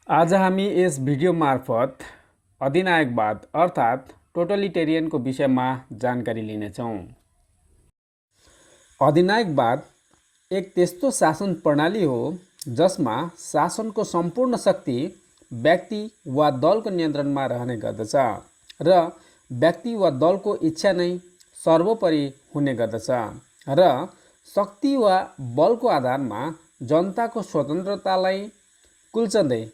आज हामी यस भिडियो मार्फत अधिनायकवाद अर्थात् टोटलिटेरियनको विषयमा जानकारी लिनेछौँ। अधिनायकवाद एक त्यस्तो शासन प्रणाली हो जसमा शासनको सम्पूर्ण शक्ति व्यक्ति वा दलको नियन्त्रणमा रहने गर्दछ र व्यक्ति वा दलको इच्छा नै सर्वोपरि हुने गर्दछ र शक्ति वा बलको आधारमा जनताको स्वतन्त्रतालाई कुल्चँदै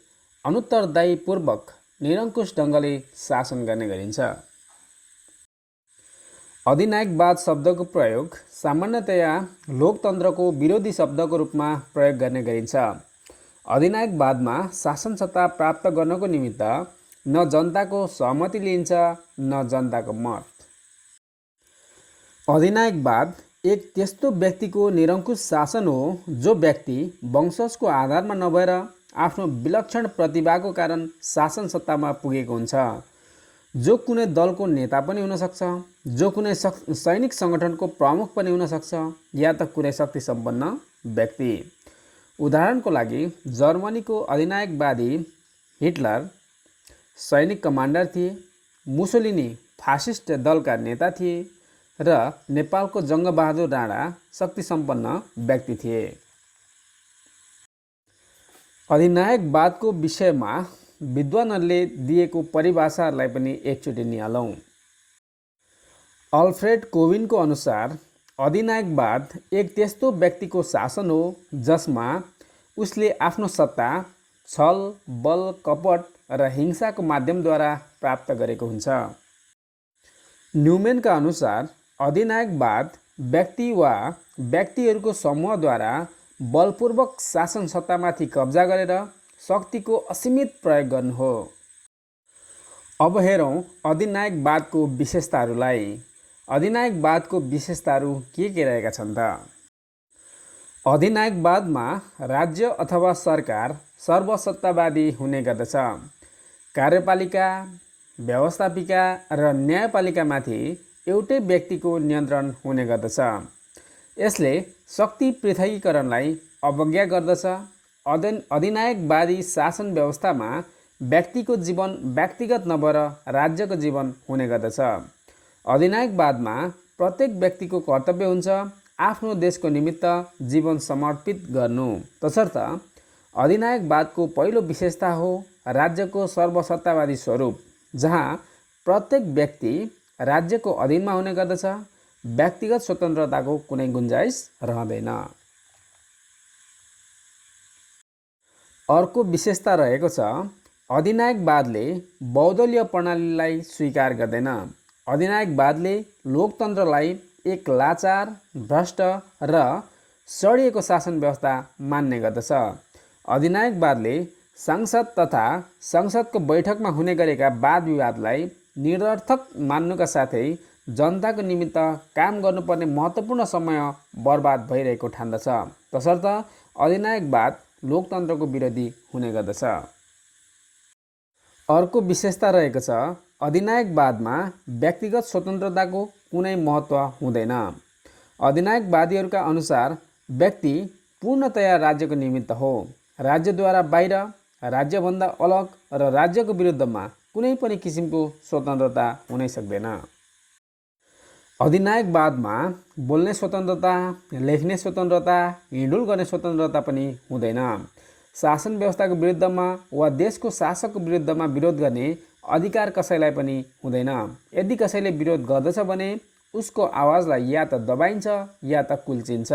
अनुत्तरदायीपूर्वक निरङ्कुश ढङ्गले शासन गर्ने गरिन्छ। अधिनायकवाद शब्दको प्रयोग सामान्यतया लोकतन्त्रको विरोधी शब्दको रूपमा प्रयोग गर्ने गरिन्छ। अधिनायकवादमा शासन सत्ता प्राप्त गर्नको निमित्त न जनताको सहमति लिइन्छ न जनताको मत। अधिनायकवाद एक त्यस्तो व्यक्तिको निरङ्कुश शासन हो जो व्यक्ति वंशजको आधारमा नभएर आफ्नो विलक्षण प्रतिभाको कारण शासन सत्तामा पुगेको हुन्छ, जो कुनै दलको नेता पनि हुन सक्छ, जो कुनै सैनिक सङ्गठनको प्रमुख पनि हुन सक्छ, या त कुनै शक्ति सम्पन्न व्यक्ति। उदाहरणको लागि जर्मनीको अधिनायकवादी हिटलर सैनिक कमान्डर थिए, मुसोलिनी फासिस्ट दलका नेता थिए र नेपालको जङ्गबहादुर राणा शक्ति सम्पन्न व्यक्ति थिए। अधिनायकवादको विषयमा विद्वानहरूले दिएको परिभाषाहरूलाई पनि एकचोटि निहालौँ। अल्फ्रेड कोविनको अनुसार अधिनायकवाद एक त्यस्तो व्यक्तिको शासन हो जसमा उसले आफ्नो सत्ता छल, बल, कपट र हिंसाको माध्यमद्वारा प्राप्त गरेको हुन्छ। न्युमेनका अनुसार अधिनायकवाद व्यक्ति वा व्यक्तिहरूको समूहद्वारा बलपूर्वक शासन सत्तामाथि कब्जा गरेर शक्तिको असीमित प्रयोग गर्नु हो। अब हेरौँ अधिनायकवादको विशेषताहरूलाई। अधिनायकवादको विशेषताहरू के रहेका छन् त? अधिनायकवादमा राज्य अथवा सरकार सर्वसत्तावादी हुने गर्दछ। कार्यपालिका, व्यवस्थापिका र न्यायपालिकामाथि एउटै व्यक्तिको नियन्त्रण हुने गर्दछ। यसले शक्ति पृथकीकरणलाई अवज्ञा गर्दछ। अधिनायकवादी शासन व्यवस्थामा व्यक्तिको जीवन व्यक्तिगत नभएर राज्यको जीवन हुने गर्दछ। अधिनायकवादमा प्रत्येक व्यक्तिको कर्तव्य हुन्छ आफ्नो देशको निमित्त जीवन समर्पित गर्नु। तसर्थ अधिनायकवादको पहिलो विशेषता हो राज्यको सर्वसत्तावादी स्वरूप, जहाँ प्रत्येक व्यक्ति राज्यको अधीनमा हुने गर्दछ। व्यक्तिगत स्वतन्त्रताको कुनै गुन्जाइस रहँदैन। अर्को विशेषता रहेको छ अधिनायकवादले बहुदलीय प्रणालीलाई स्वीकार गर्दैन। अधिनायकवादले लोकतन्त्रलाई एक लाचार, भ्रष्ट र सडिएको शासन व्यवस्था मान्ने गर्दछ। अधिनायकवादले संसद तथा संसदको बैठकमा हुने गरेका वाद विवादलाई निरर्थक मान्नुका साथै जनताको निमित्त काम गर्नुपर्ने महत्त्वपूर्ण समय बर्बाद भइरहेको ठान्दछ। तसर्थ अधिनायकवाद लोकतन्त्रको विरोधी हुने गर्दछ। अर्को विशेषता रहेको छ अधिनायकवादमा व्यक्तिगत स्वतन्त्रताको कुनै महत्त्व हुँदैन। अधिनायकवादीहरूका अनुसार व्यक्ति पूर्णतया राज्यको निमित्त हो। राज्यद्वारा बाहिर, राज्यभन्दा अलग र राज्यको विरुद्धमा कुनै पनि किसिमको स्वतन्त्रता हुनै सक्दैन। अधिनायकवादमा बोल्ने स्वतन्त्रता, लेख्ने स्वतन्त्रता, हिँडुल गर्ने स्वतन्त्रता पनि हुँदैन। शासन व्यवस्थाको विरुद्धमा वा देशको शासकको विरुद्धमा विरोध गर्ने अधिकार कसैलाई पनि हुँदैन। यदि कसैले विरोध गर्दछ भने उसको आवाजलाई या त दबाइन्छ या त कुल्चिन्छ।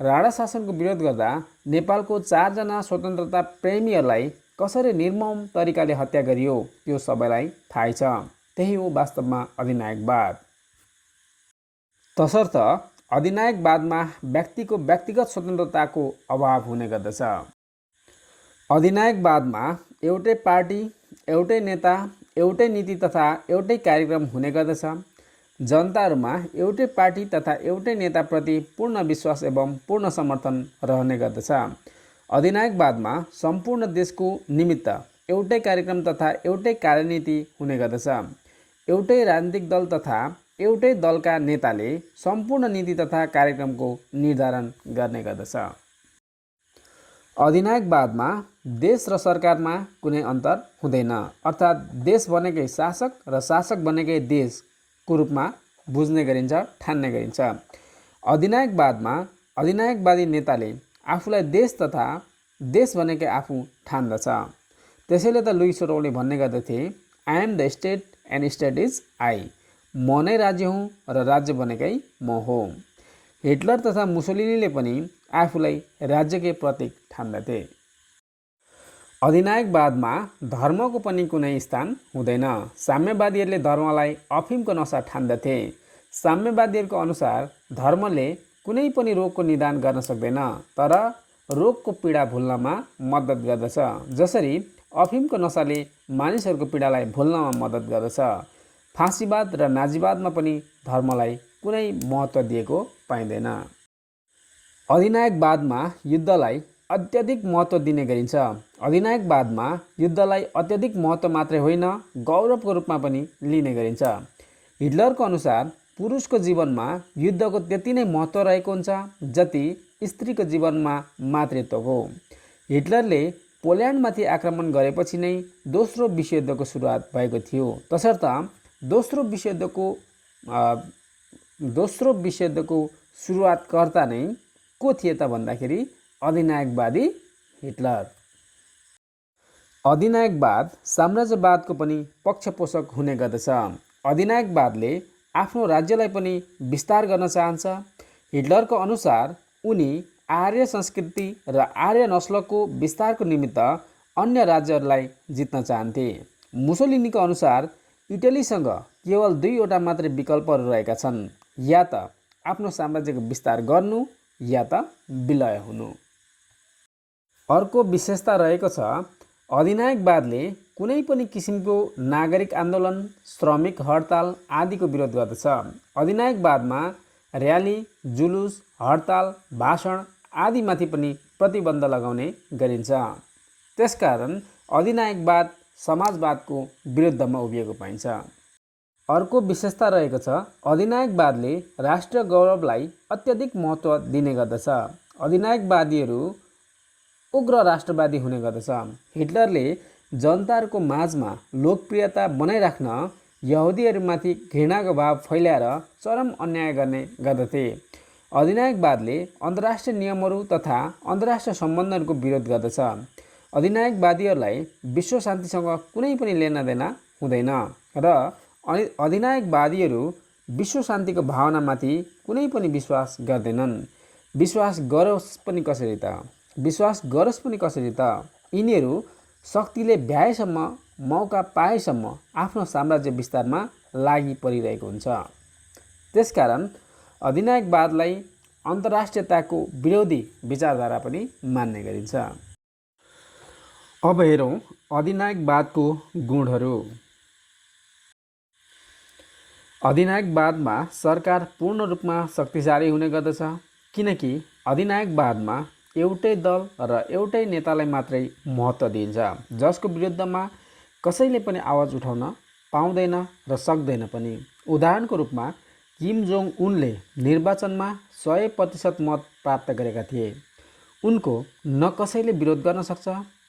राणा शासनको विरोध गर्दा नेपालको 4 जना स्वतन्त्रता प्रेमीहरूलाई कसरी निर्मम तरिकाले हत्या गरियो त्यो सबैलाई थाहै छ। त्यही हो वास्तवमा अधिनायकवाद। तसर्थ अधिनायकवादमा व्यक्तिको व्यक्तिगत स्वतन्त्रताको अभाव हुने गर्दछ। अधिनायकवादमा एउटै पार्टी, एउटै नेता, एउटै नीति तथा एउटै कार्यक्रम हुने गर्दछ। जनताहरूमा एउटै पार्टी तथा एउटै नेताप्रति पूर्ण विश्वास एवं पूर्ण समर्थन रहने गर्दछ। अधिनायकवादमा सम्पूर्ण देशको निमित्त एउटै कार्यक्रम तथा एउटै कार्यनीति हुने गर्दछ। एउटै राजनीतिक दल तथा एउटै दलका नेताले सम्पूर्ण नीति तथा कार्यक्रमको निर्धारण गर्ने गर्दछ। अधिनायकवादमा देश र सरकारमा कुनै अन्तर हुँदैन, अर्थात् देश भनेकै शासक र शासक भनेकै देशको रूपमा बुझ्ने गरिन्छ, ठान्ने गरिन्छ। अधिनायकवादमा अधिनायकवादी नेताले आफूलाई देश तथा देश भनेकै आफू ठान्दछ। त्यसैले त लुई सोटौले भन्ने गर्दथे, I am the state and state is I. म नै राज्य हुँ र राज्य भनेकै म हो। हिटलर तथा मुसोलिनीले पनि आफूलाई राज्यकै प्रतीक ठान्दथे। अधिनायकवादमा धर्मको पनि कुनै स्थान हुँदैन। साम्यवादीहरूले धर्मलाई अफिमको नसा ठान्दथे। साम्यवादीहरूको अनुसार धर्मले कुनै पनि रोगको निदान गर्न सक्दैन, तर रोगको पीडा भुल्नमा मद्दत गर्दछ, जसरी अफिमको नसाले मानिसहरूको पीडालाई भुल्नमा मद्दत गर्दछ। फाँसीवाद र नाजीवादमा पनि धर्मलाई कुनै महत्त्व दिएको पाइँदैन। अधिनायकवादमा युद्धलाई अत्यधिक महत्त्व दिने गरिन्छ। अधिनायकवादमा युद्धलाई अत्यधिक महत्त्व मात्रै होइन, गौरवको रूपमा पनि लिने गरिन्छ। हिटलरको अनुसार पुरुषको जीवनमा युद्धको त्यति नै महत्त्व रहेको हुन्छ जति स्त्रीको जीवनमा मातृत्वको। हिटलरले पोल्यान्डमाथि आक्रमण गरेपछि नै दोस्रो विश्वयुद्धको सुरुवात भएको थियो। तसर्थ दोस्रो विश्वयुद्धको सुरुवातकर्ता नै को थिए त भन्दाखेरि अधिनायकवादी हिटलर। अधिनायकवाद साम्राज्यवादको पनि पक्षपोषक हुने गर्दछ। अधिनायकवादले आफ्नो राज्यलाई पनि विस्तार गर्न चाहन्छ। हिटलरको अनुसार उनी आर्य संस्कृति र आर्य नस्लको विस्तारको निमित्त अन्य राज्यहरूलाई जित्न चाहन्थे। मुसोलिनीको अनुसार इटलीसँग केवल 2वटा मात्रै विकल्पहरू रहेका छन्, या त आफ्नो साम्राज्यको विस्तार गर्नु या त विलय हुनु। अर्को विशेषता रहेको छ, अधिनायकवादले कुनै पनि किसिमको नागरिक आन्दोलन, श्रमिक हडताल आदिको विरोध गर्दछ। अधिनायकवादमा र्याली, जुलुस, हडताल, भाषण आदिमाथि पनि प्रतिबन्ध लगाउने गरिन्छ। त्यसकारण अधिनायकवाद समाजवादको विरुद्धमा उभिएको पाइन्छ। अर्को विशेषता रहेको छ, अधिनायकवादले राष्ट्रिय गौरवलाई अत्यधिक महत्त्व दिने गर्दछ। अधिनायकवादीहरू उग्र राष्ट्रवादी हुने गर्दछ। हिटलरले जनताहरूको माझमा लोकप्रियता बनाइराख्न यहुदीहरूमाथि घृणाको भाव फैल्याएर चरम अन्याय गर्ने गर्दथे। अधिनायकवादले अन्तर्राष्ट्रिय नियमहरू तथा अन्तर्राष्ट्रिय सम्बन्धहरूको विरोध गर्दछ। अधिनायकवादीहरूलाई विश्व शान्तिसँग कुनै पनि लेनादेना हुँदैन र अधिनायकवादीहरू विश्व शान्तिको भावनामाथि कुनै पनि विश्वास गर्दैनन्। विश्वास गरोस् पनि कसरी त यिनीहरू शक्तिले भ्याएसम्म, मौका पाएसम्म आफ्नो साम्राज्य विस्तारमा लागि परिरहेको हुन्छ। त्यसकारण अधिनायकवादलाई अन्तर्राष्ट्रियताको विरोधी विचारधारा पनि मान्ने गरिन्छ। अब हेरौँ अधिनायकवादको गुणहरू। अधिनायकवादमा सरकार पूर्ण रूपमा शक्तिशाली हुने गर्दछ, किनकि अधिनायकवादमा एउटै दल र एउटै नेतालाई मात्रै महत्त्व दिइन्छ, जसको विरुद्धमा कसैले पनि आवाज उठाउन पाउँदैन र सक्दैन पनि। उदाहरणको रूपमा किम जोङ उनले निर्वाचनमा 100% मत प्राप्त गरेका थिए। उनको न कसैले विरोध गर्न सक्छ,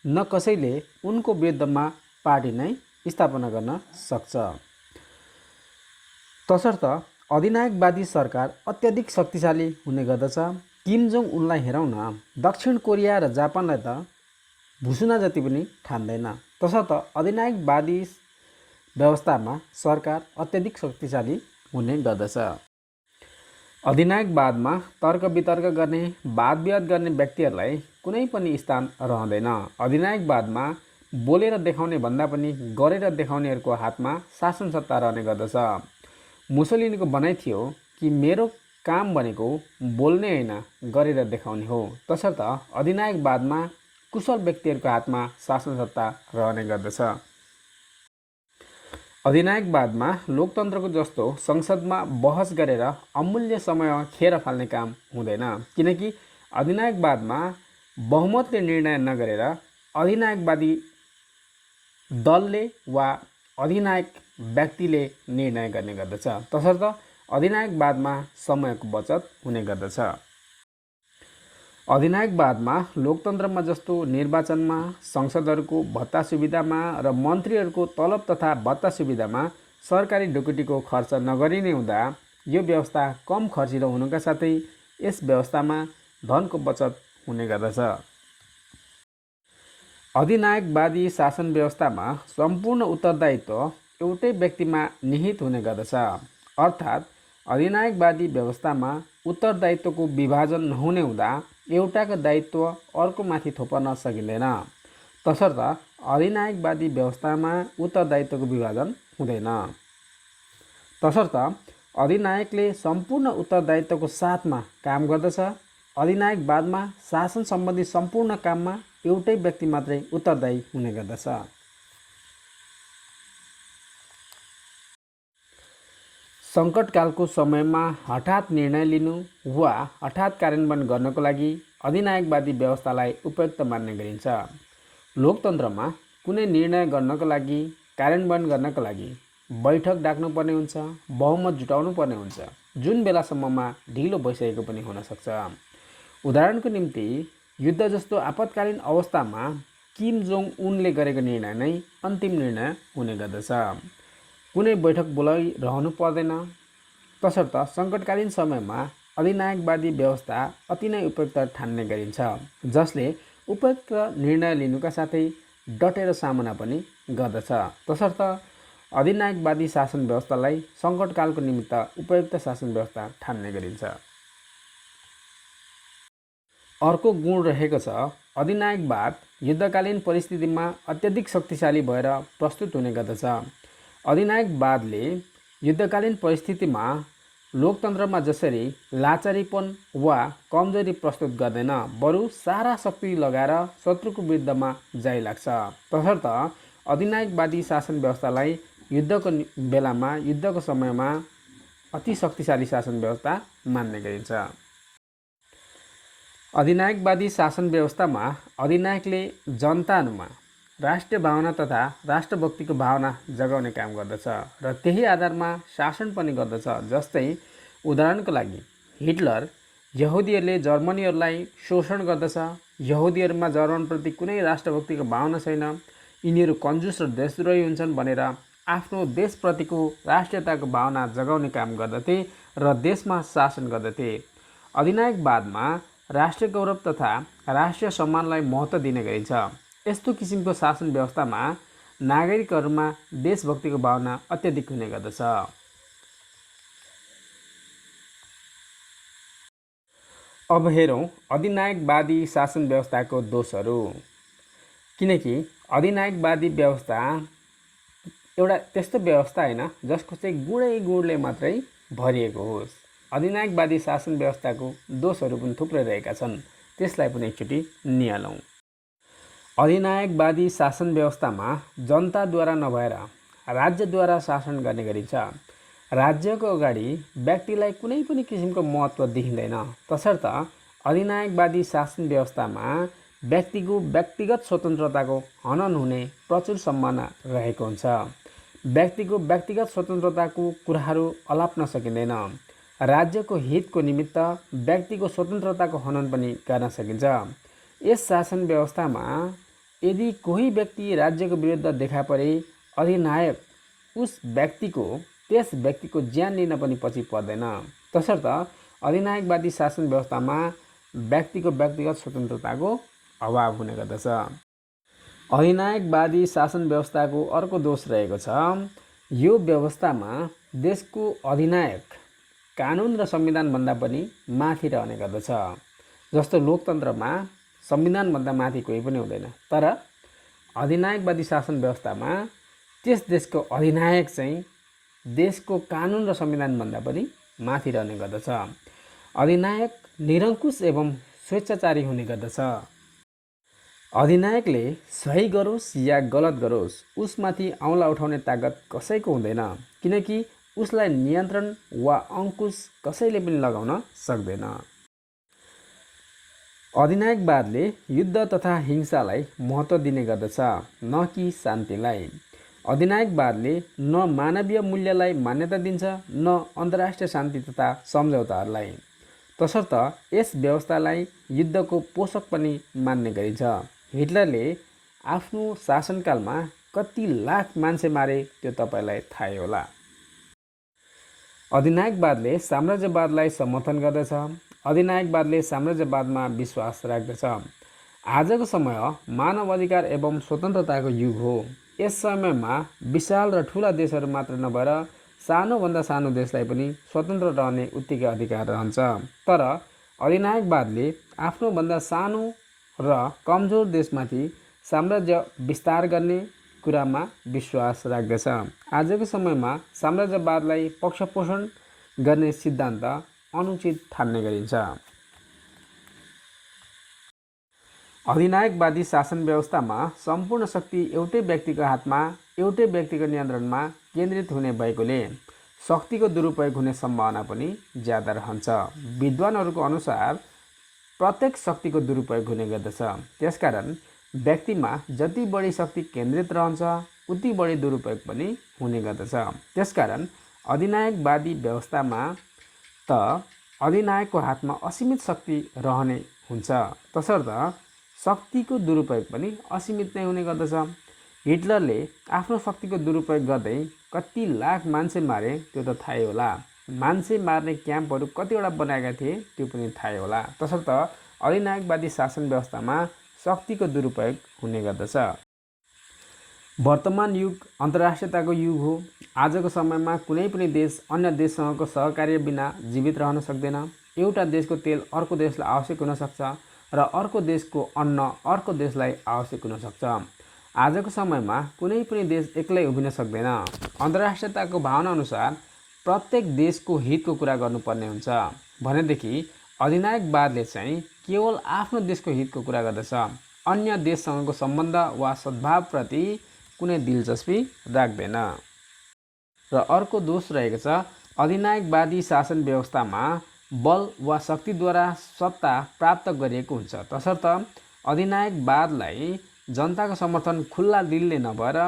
न कसैले उनको विरुद्धमा पार्टी नै स्थापना गर्न सक्छ। तसर्थ अधिनायकवादी सरकार अत्यधिक शक्तिशाली हुने गर्दछ। किम जोङ उनलाई हेरौँ न, दक्षिण कोरिया र जापानलाई त भुसुना जति पनि ठान्दैन। तसर्थ अधिनायकवादी व्यवस्थामा सरकार अत्यधिक शक्तिशाली हुने गर्दछ। अधिनायकवादमा तर्क वितर्क गर्ने, वाद विवाद गर्ने व्यक्तिहरूलाई कुनै पनि स्थान रहँदैन। अधिनायकवादमा बोलेर देखाउने भन्दा पनि गरेर देखाउनेहरूको हातमा शासन सत्ता रहने गर्दछ। मुसोलिनीको भनाइ थियो कि मेरो काम भनेको बोल्ने होइन, गरेर देखाउने हो। तसर्थ अधिनायकवादमा कुशल व्यक्तिहरूको हातमा शासन सत्ता रहने गर्दछ। अधिनायकवादमा लोकतन्त्रको जस्तो संसदमा बहस गरेर अमूल्य समय खेर फाल्ने काम हुँदैन, किनकि अधिनायकवादमा बहुमतले निर्णय नगरेर अधिनायकवादी दलले वा अधिनायक व्यक्तिले निर्णय गर्ने गर्दछ। तसर्थ अधिनायकवादमा समयको बचत हुने गर्दछ। अधिनायकवादमा लोकतन्त्रमा जस्तो निर्वाचनमा संसदहरूको भत्ता सुविधामा र मन्त्रीहरूको तलब तथा भत्ता सुविधामा सरकारी ढुकुटीको खर्च नगरिने हुँदा यो व्यवस्था कम खर्चिलो हुनुका साथै यस व्यवस्थामा धनको बचत हुने गर्दछ। अधिनायकवादी शासन व्यवस्थामा सम्पूर्ण उत्तरदायित्व एउटै व्यक्तिमा निहित हुने गर्दछ। अर्थात् अधिनायकवादी व्यवस्थामा उत्तरदायित्वको विभाजन नहुने हुँदा एउटाको दायित्व अर्कोमाथि थोपर्न सकिँदैन। तसर्थ अधिनायकवादी व्यवस्थामा उत्तरदायित्वको विभाजन हुँदैन। तसर्थ अधिनायकले सम्पूर्ण उत्तरदायित्वको साथमा काम गर्दछ। अधिनायकवादमा शासन सम्बन्धी सम्पूर्ण काममा एउटै व्यक्ति मात्रै उत्तरदायी हुने गर्दछ। सङ्कटकालको समयमा हठात निर्णय लिनु वा हठात कार्यान्वयन गर्नको लागि अधिनायकवादी व्यवस्थालाई उपयुक्त मान्ने गरिन्छ। लोकतन्त्रमा कुनै निर्णय गर्नको लागि कार्यान्वयन गर्नको लागि बैठक डाक्नुपर्ने हुन्छ, बहुमत जुटाउनु पर्ने हुन्छ, जुन बेलासम्ममा ढिलो भइसकेको पनि हुन सक्छ। उदाहरणको निम्ति युद्ध जस्तो आपतकालीन अवस्थामा किम जोङ उनले गरेको निर्णय नै अन्तिम निर्णय हुने गर्दछ। कुनै बैठक बोलाइरहनु पर्दैन। तसर्थ सङ्कटकालीन समयमा अधिनायकवादी व्यवस्था अति नै उपयुक्त ठान्ने गरिन्छ, जसले उपयुक्त निर्णय लिनुका साथै डटेर सामना पनि गर्दछ। तसर्थ अधिनायकवादी शासन व्यवस्थालाई सङ्कटकालको निमित्त उपयुक्त शासन व्यवस्था ठान्ने गरिन्छ। अर्को गुण रहेको छ अधिनायकवाद युद्धकालीन परिस्थितिमा अत्यधिक शक्तिशाली भएर प्रस्तुत हुने गर्दछ। अधिनायकवादले युद्धकालीन परिस्थितिमा लोकतन्त्रमा जसरी लाचारीपन वा कमजोरी प्रस्तुत गर्दैन, बरु सारा शक्ति लगाएर शत्रुको विरुद्धमा जाइ लाग्छ। तसर्थ अधिनायकवादी शासन व्यवस्थालाई युद्धको बेलामा युद्धको समयमा अति शक्तिशाली शासन व्यवस्था मान्ने गरिन्छ। अधिनायकवादी शासन व्यवस्थामा अधिनायकले जनतामा राष्ट्रिय भावना तथा राष्ट्रभक्तिको भावना जगाउने काम गर्दछ र त्यही आधारमा शासन पनि गर्दछ। जस्तै उदाहरणको लागि हिटलर यहुदीहरूले जर्मनीहरूलाई शोषण गर्दछ। यहुदीहरूमा जर्मनप्रति कुनै राष्ट्रभक्तिको भावना छैन, यिनीहरू कन्जुस र देशद्रोही हुन्छन् भनेर आफ्नो देशप्रतिको राष्ट्रियताको भावना जगाउने काम गर्दथे र देशमा शासन गर्दथे। अधिनायकवादमा राष्ट्रिय गौरव तथा राष्ट्रिय सम्मानलाई महत्त्व दिने गरिन्छ। यस्तो किसिमको शासन व्यवस्थामा नागरिकहरूमा देशभक्तिको भावना अत्यधिक हुने गर्दछ। अब हेरौँ अधिनायकवादी शासन व्यवस्थाको दोषहरू। किनकि अधिनायकवादी व्यवस्था एउटा त्यस्तो व्यवस्था होइन जसको चाहिँ गुणले मात्रै भरिएको होस्। अधिनायकवादी शासन व्यवस्थाको दोषहरू पनि थुप्रै रहेका छन्, त्यसलाई पनि एकचोटि निहालौँ। अधिनायकवादी शासन व्यवस्थामा जनताद्वारा नभएर राज्यद्वारा शासन गर्ने गरिन्छ। राज्यको अगाडि व्यक्तिलाई कुनै पनि किसिमको महत्त्व देखिँदैन। तसर्थ अधिनायकवादी शासन व्यवस्थामा व्यक्तिको व्यक्तिगत स्वतन्त्रताको हनन हुने प्रचुर सम्भावना रहेको हुन्छ। व्यक्तिको व्यक्तिगत स्वतन्त्रताको कुराहरू अलाप्न सकिँदैन। राज्यको हितको निमित्त व्यक्तिको स्वतन्त्रताको हनन पनि गर्न सकिन्छ। यस शासन व्यवस्थामा यदि कोही व्यक्ति राज्यको विरुद्ध देखा परे अधिनायक त्यस व्यक्तिको ज्यान लिन पनि पछि पर्दैन। तसर्थ अधिनायकवादी शासन व्यवस्थामा व्यक्तिको व्यक्तिगत स्वतन्त्रताको अभाव हुने गर्दछ। अधिनायकवादी शासन व्यवस्थाको अर्को दोष रहेको छ, यो व्यवस्थामा देशको अधिनायक कानुन र संविधानभन्दा पनि माथि रहने गर्दछ। जस्तो लोकतन्त्रमा संविधानभन्दा माथि कोही पनि हुँदैन, तर अधिनायकवादी शासन व्यवस्थामा त्यस देशको अधिनायक चाहिँ देशको कानुन र संविधानभन्दा पनि माथि रहने गर्दछ। अधिनायक निरङ्कुश एवं स्वेच्छाचारी हुने गर्दछ। अधिनायकले सही गरोस् या गलत गरोस् उसमाथि औँला उठाउने तागत कसैको हुँदैन, किनकि उसलाई नियन्त्रण वा अङ्कुश कसैले पनि लगाउन सक्दैन। अधिनायकवादले युद्ध तथा हिंसालाई महत्त्व दिने गर्दछ, न कि शान्तिलाई। अधिनायकवादले न मानवीय मूल्यलाई मान्यता दिन्छ, न अन्तर्राष्ट्रिय शान्ति तथा सम्झौताहरूलाई। तसर्थ यस व्यवस्थालाई युद्धको पोषक पनि मान्ने गरिन्छ। हिटलरले आफ्नो शासनकालमा कति लाख मान्छे मारे त्यो तपाईँलाई थाहै होला। अधिनायकवादले साम्राज्यवादलाई समर्थन गर्दछ। अधिनायकवादले साम्राज्यवादमा विश्वास राख्दछ। आजको समय मानव अधिकार एवं स्वतन्त्रताको युग हो। यस समयमा विशाल र ठुला देशहरू मात्र नभएर सानोभन्दा सानो देशलाई पनि स्वतन्त्र रहने उत्तिकै अधिकार रहन्छ। तर अधिनायकवादले आफ्नोभन्दा सानो र कमजोर देशमाथि साम्राज्य विस्तार गर्ने कुरामा विश्वास राख्दछ। आजको समयमा साम्राज्यवादलाई पक्षपोषण गर्ने सिद्धान्त अनुचित ठान्ने गरिन्छ। अधिनायकवादी शासन व्यवस्थामा सम्पूर्ण शक्ति एउटै व्यक्तिको हातमा, एउटै व्यक्तिको नियन्त्रणमा केन्द्रित हुने भएकोले शक्तिको दुरुपयोग हुने सम्भावना पनि ज्यादा रहन्छ। विद्वानहरूको अनुसार प्रत्येक शक्तिको दुरुपयोग हुने गर्दछ। त्यसकारण व्यक्तिमा जति बढी शक्ति केन्द्रित रहन्छ उति बढी दुरुपयोग पनि हुने गर्दछ। त्यसकारण अधिनायकवादी व्यवस्थामा त अधिनायकको हातमा असीमित शक्ति रहने हुन्छ, तसर्थ शक्तिको दुरुपयोग पनि असीमित नै हुने गर्दछ। हिटलरले आफ्नो शक्तिको दुरुपयोग गर्दै कति लाख मान्छे मारे त्यो त थाहै होला। मान्छे मार्ने क्याम्पहरू कतिवटा बनाएका थिए त्यो पनि थाहै होला। तसर्थ अधिनायकवादी शासन व्यवस्थामा शक्तिको दुरुपयोग हुने गर्दछ। वर्तमान युग अन्तर्राष्ट्रियताको युग हो। आजको समयमा कुनै पनि देश अन्य देशसँगको सहकार्य बिना जीवित रहन सक्दैन। एउटा देशको तेल अर्को देशलाई आवश्यक हुन सक्छ र अर्को देशको अन्न अर्को देशलाई आवश्यक हुन सक्छ। आजको समयमा कुनै पनि देश एक्लै उभिन सक्दैन। अन्तर्राष्ट्रियताको भावना अनुसार प्रत्येक देशको हितको कुरा गर्नुपर्ने हुन्छ भनेदेखि अधिनायकवादले चाहिँ केवल आफ्नो देशको हितको कुरा गर्दछ। अन्य देशसँगको सम्बन्ध वा सद्भावप्रति कुनै दिलचस्पी राख्दैन। र अर्को दोष रहेको छ, अधिनायकवादी शासन व्यवस्थामा बल वा शक्तिद्वारा सत्ता प्राप्त गरिएको हुन्छ। तसर्थ अधिनायकवादलाई जनताको समर्थन खुल्ला दिलले नभएर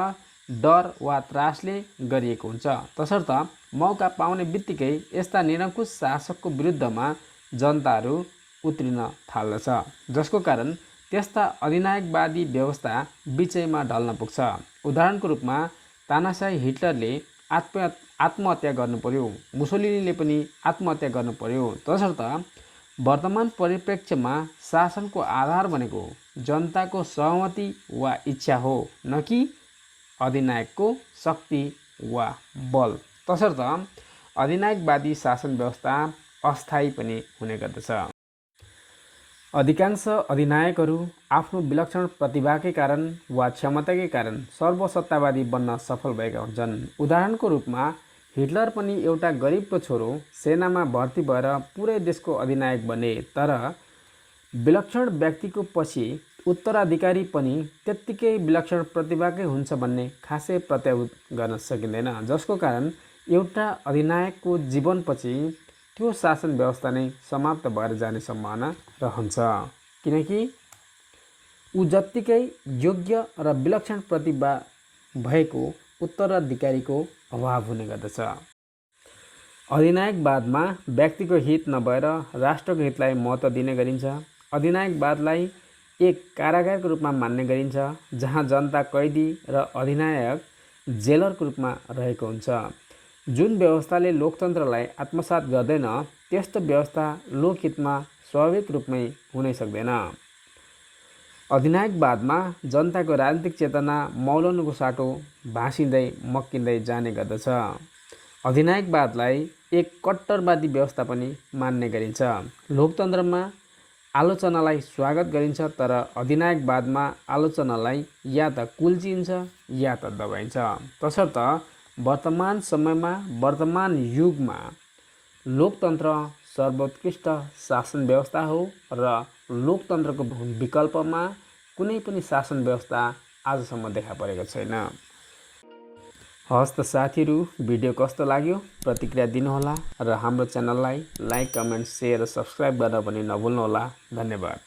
डर वा त्रासले गरिएको हुन्छ। तसर्थ मौका पाउने बित्तिकै यस्ता निरङ्कुश शासकको विरुद्धमा जनताहरू उत्रिन थाल्दछ, जसको कारण त्यस्ता अधिनायकवादी व्यवस्था बिचैमा ढल्न पुग्छ। उदाहरणको रूपमा तानाशाही हिटलरले आत्महत्या गर्नु पर्यो, मुसोलिनीले पनि आत्महत्या गर्नु पर्यो। तसर्थ वर्तमान परिप्रेक्ष्यमा शासनको आधार भनेको जनताको सहमति वा इच्छा हो, न कि अधिनायकको शक्ति वा बल। तसर्थ अधिनायकवादी शासन व्यवस्था अस्थायी पनि हुने गर्दछ। अधिकांश अधिनायकहरू आफ्नो विलक्षण प्रतिभाकै कारण वा क्षमताकै कारण सर्वसत्तावादी बन्न सफल भएका हुन्छन्। उदाहरणको रूपमा हिटलर पनि एउटा गरिबको छोरो सेनामा भर्ती भएर पुरै देशको अधिनायक बने। तर विलक्षण व्यक्तिको पछि उत्तराधिकारी पनि त्यत्तिकै विलक्षण प्रतिभाकै हुन्छ भन्ने खासै प्रत्याभूत गर्न सकिँदैन, जसको कारण एउटा अधिनायकको जीवनपछि त्यो शासन व्यवस्था नै समाप्त भएर जाने सम्भावना रहन्छ, किनकि ऊ जत्तिकै योग्य र विलक्षण प्रतिभा भएको उत्तराधिकारीको अभाव हुने गर्दछ। अधिनायकवादमा व्यक्तिको हित नभएर राष्ट्रको हितलाई महत्त्व दिने गरिन्छ। अधिनायकवादलाई एक कारागारको रूपमा मान्ने गरिन्छ, जहाँ जनता कैदी र अधिनायक जेलरको रूपमा रहेको हुन्छ। जुन व्यवस्थाले लोकतन्त्रलाई आत्मसात गर्दैन त्यस्तो व्यवस्था लोकहितमा स्वाभाविक रूपमै हुनै सक्दैन। अधिनायकवादमा जनताको राजनीतिक चेतना मौलाउनुको साटो भाँसिँदै मक्किँदै जाने गर्दछ। अधिनायकवादलाई एक कट्टरवादी व्यवस्था पनि मान्ने गरिन्छ। लोकतन्त्रमा आलोचनालाई स्वागत गरिन्छ, तर अधिनायकवादमा आलोचनालाई या त कुल्चिन्छ या त दबाइन्छ। तसर्थ वर्तमान समयमा वर्तमान युगमा लोकतन्त्र सर्वोत्कृष्ट शासन व्यवस्था हो र लोकतन्त्रको विकल्पमा कुनै पनि शासन व्यवस्था आजसम्म देखा परेको छैन। हस् त साथीहरू, भिडियो कस्तो लाग्यो प्रतिक्रिया दिनुहोला र हाम्रो च्यानललाई लाइक, कमेन्ट, सेयर र सब्सक्राइब गर्न पनि नभुल्नुहोला। धन्यवाद।